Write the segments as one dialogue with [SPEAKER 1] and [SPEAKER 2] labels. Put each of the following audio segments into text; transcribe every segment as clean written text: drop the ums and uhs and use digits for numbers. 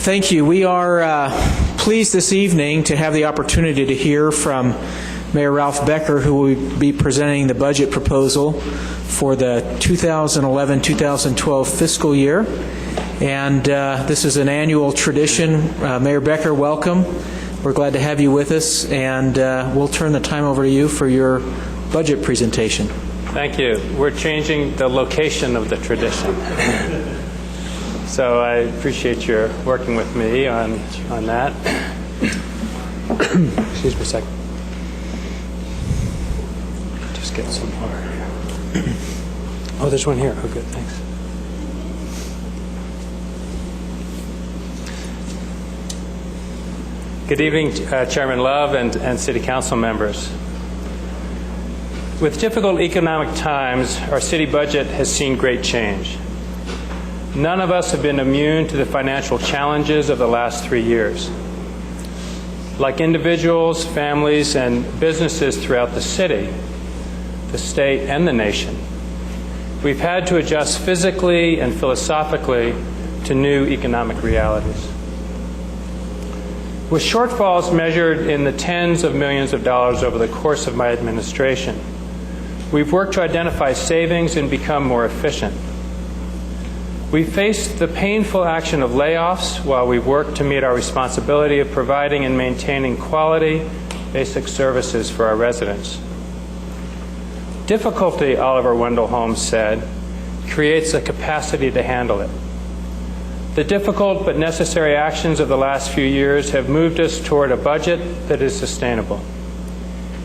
[SPEAKER 1] Thank you. We are pleased this evening to have the opportunity to hear from Mayor Ralph Becker, who will be presenting the budget proposal for the 2011-2012 fiscal year. And this is an annual tradition. Mayor Becker, welcome. We're glad to have you with us, and we'll turn the time over to you for your budget presentation.
[SPEAKER 2] Thank you. We're changing the location of the tradition. So I appreciate your working with me on that. Excuse me a second. Just get some more. Oh, there's one here. Oh, good. Thanks. Good evening, Chairman Love and City Council members. With difficult economic times, our city budget has seen great change. None of us have been immune to the financial challenges of the last 3 years. Like individuals, families, and businesses throughout the city, the state, and the nation, we've had to adjust physically and philosophically to new economic realities. With shortfalls measured in the tens of millions of dollars over the course of my administration, we've worked to identify savings and become more efficient. We faced the painful action of layoffs while we worked to meet our responsibility of providing and maintaining quality, basic services for our residents. Difficulty, Oliver Wendell Holmes said, creates a capacity to handle it. The difficult but necessary actions of the last few years have moved us toward a budget that is sustainable.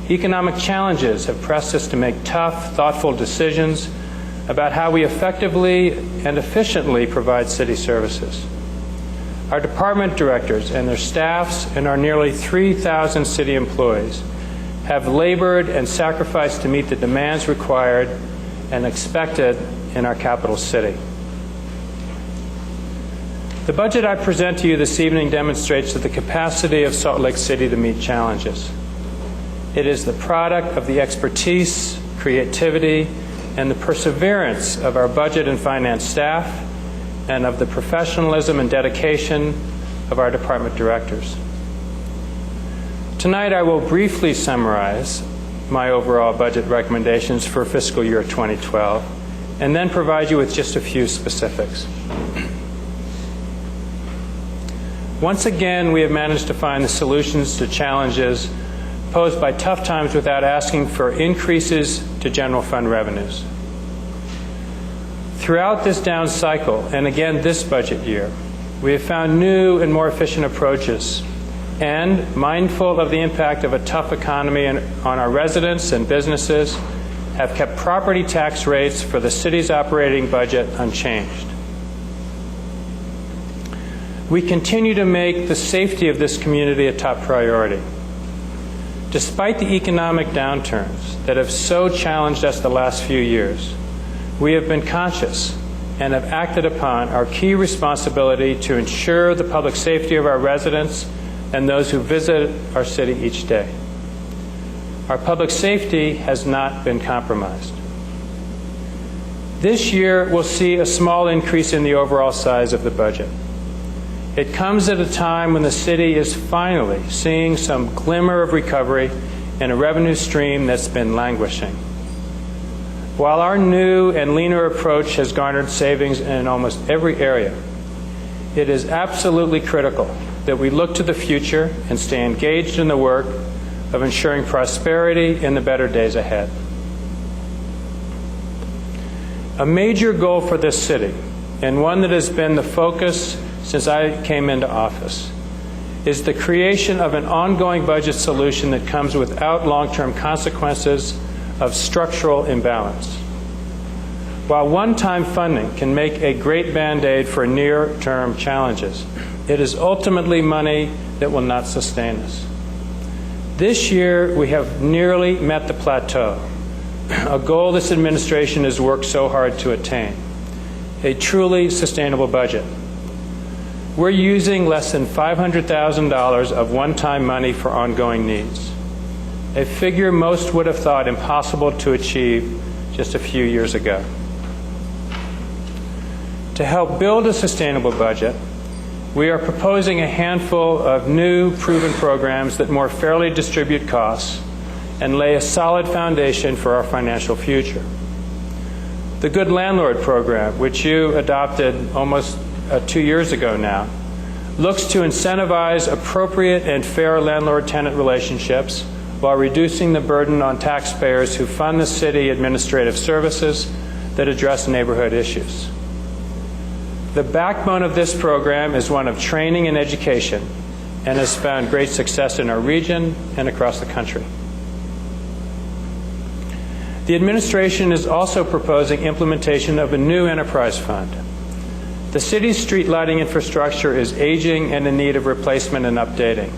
[SPEAKER 2] Economic challenges have pressed us to make tough, thoughtful decisions about how we effectively and efficiently provide city services. Our department directors and their staffs and our nearly 3,000 city employees have labored and sacrificed to meet the demands required and expected in our capital city. The budget I present to you this evening demonstrates the capacity of Salt Lake City to meet challenges. It is the product of the expertise, creativity, and the perseverance of our budget and finance staff, and of the professionalism and dedication of our department directors. Tonight I will briefly summarize my overall budget recommendations for fiscal year 2012, and then provide you with just a few specifics. Once again, we have managed to find the solutions to challenges posed by tough times without asking for increases to general fund revenues. Throughout this down cycle, and again this budget year, we have found new and more efficient approaches, and, mindful of the impact of a tough economy on our residents and businesses, have kept property tax rates for the city's operating budget unchanged. We continue to make the safety of this community a top priority. Despite the economic downturns that have so challenged us the last few years, we have been conscious and have acted upon our key responsibility to ensure the public safety of our residents and those who visit our city each day. Our public safety has not been compromised. This year, we'll see a small increase in the overall size of the budget. It comes at a time when the city is finally seeing some glimmer of recovery in a revenue stream that's been languishing. While our new and leaner approach has garnered savings in almost every area, it is absolutely critical that we look to the future and stay engaged in the work of ensuring prosperity in the better days ahead. A major goal for this city, and one that has been the focus since I came into office, is the creation of an ongoing budget solution that comes without long-term consequences of structural imbalance. While one-time funding can make a great Band-Aid for near-term challenges, it is ultimately money that will not sustain us. This year, we have nearly met the plateau, a goal this administration has worked so hard to attain, a truly sustainable budget. We're using less than $500,000 of one-time money for ongoing needs, a figure most would have thought impossible to achieve just a few years ago. To help build a sustainable budget, we are proposing a handful of new, proven programs that more fairly distribute costs and lay a solid foundation for our financial future. The Good Landlord Program, which you adopted almost 2 years ago now, looks to incentivize appropriate and fair landlord-tenant relationships while reducing the burden on taxpayers who fund the city administrative services that address neighborhood issues. The backbone of this program is one of training and education and has found great success in our region and across the country. The administration is also proposing implementation of a new enterprise fund. The city's street lighting infrastructure is aging and in need of replacement and updating.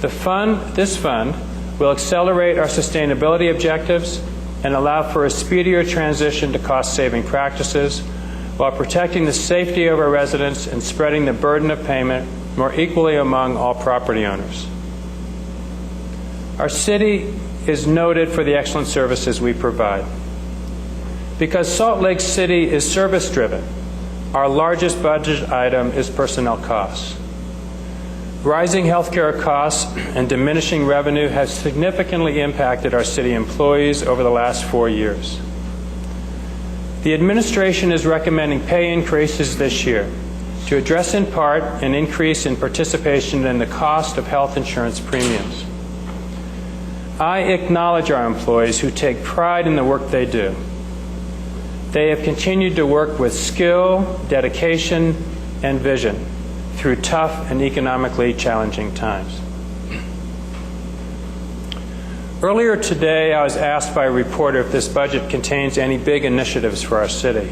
[SPEAKER 2] This fund will accelerate our sustainability objectives and allow for a speedier transition to cost-saving practices while protecting the safety of our residents and spreading the burden of payment more equally among all property owners. Our city is noted for the excellent services we provide. Because Salt Lake City is service-driven, our largest budget item is personnel costs. Rising healthcare costs and diminishing revenue have significantly impacted our city employees over the last 4 years. The administration is recommending pay increases this year to address in part an increase in participation in the cost of health insurance premiums. I acknowledge our employees who take pride in the work they do. They have continued to work with skill, dedication, and vision through tough and economically challenging times. Earlier today, I was asked by a reporter if this budget contains any big initiatives for our city.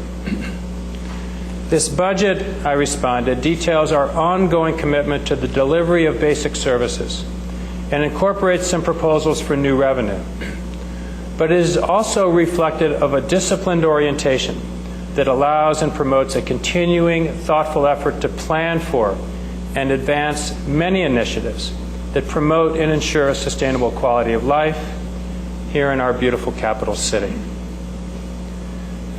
[SPEAKER 2] This budget, I responded, details our ongoing commitment to the delivery of basic services and incorporates some proposals for new revenue. But it is also reflective of a disciplined orientation that allows and promotes a continuing, thoughtful effort to plan for and advance many initiatives that promote and ensure a sustainable quality of life here in our beautiful capital city.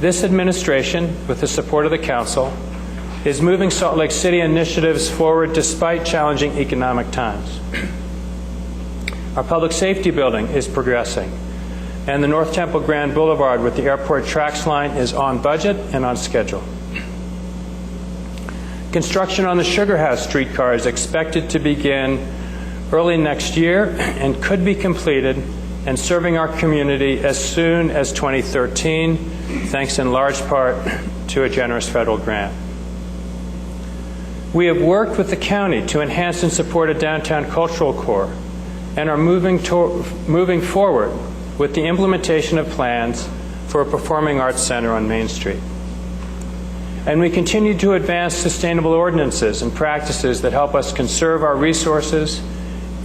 [SPEAKER 2] This administration, with the support of the Council, is moving Salt Lake City initiatives forward despite challenging economic times. Our public safety building is progressing, and the North Temple Grand Boulevard with the airport tracks line is on budget and on schedule. Construction on the Sugar House streetcar is expected to begin early next year and could be completed and serving our community as soon as 2013, thanks in large part to a generous federal grant. We have worked with the county to enhance and support a downtown cultural core and are moving forward with the implementation of plans for a performing arts center on Main Street. And we continue to advance sustainable ordinances and practices that help us conserve our resources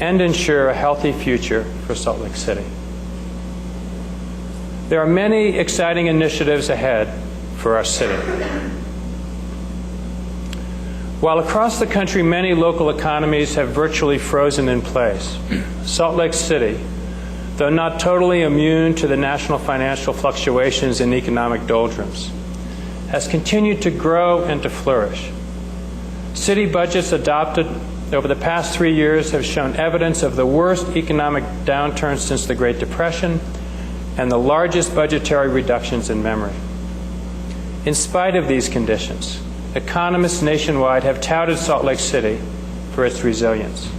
[SPEAKER 2] and ensure a healthy future for Salt Lake City. There are many exciting initiatives ahead for our city. While across the country many local economies have virtually frozen in place, Salt Lake City, though not totally immune to the national financial fluctuations and economic doldrums, has continued to grow and to flourish. City budgets adopted over the past 3 years have shown evidence of the worst economic downturn since the Great Depression and the largest budgetary reductions in memory. In spite of these conditions, economists nationwide have touted Salt Lake City for its resilience.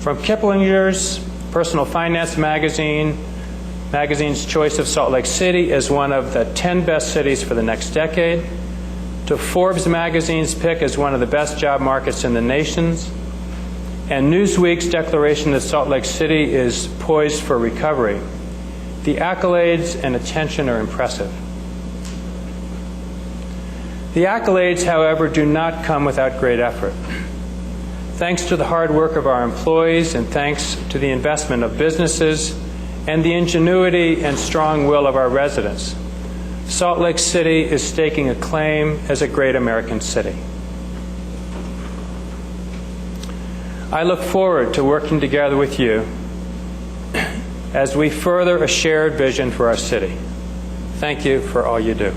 [SPEAKER 2] From Kiplinger's Personal Finance magazine's choice of Salt Lake City as one of the 10 best cities for the next decade, to Forbes magazine's pick as one of the best job markets in the nation, and Newsweek's declaration that Salt Lake City is poised for recovery, the accolades and attention are impressive. The accolades, however, do not come without great effort. Thanks to the hard work of our employees and thanks to the investment of businesses and the ingenuity and strong will of our residents, Salt Lake City is staking a claim as a great American city. I look forward to working together with you as we further a shared vision for our city. Thank you for all you do.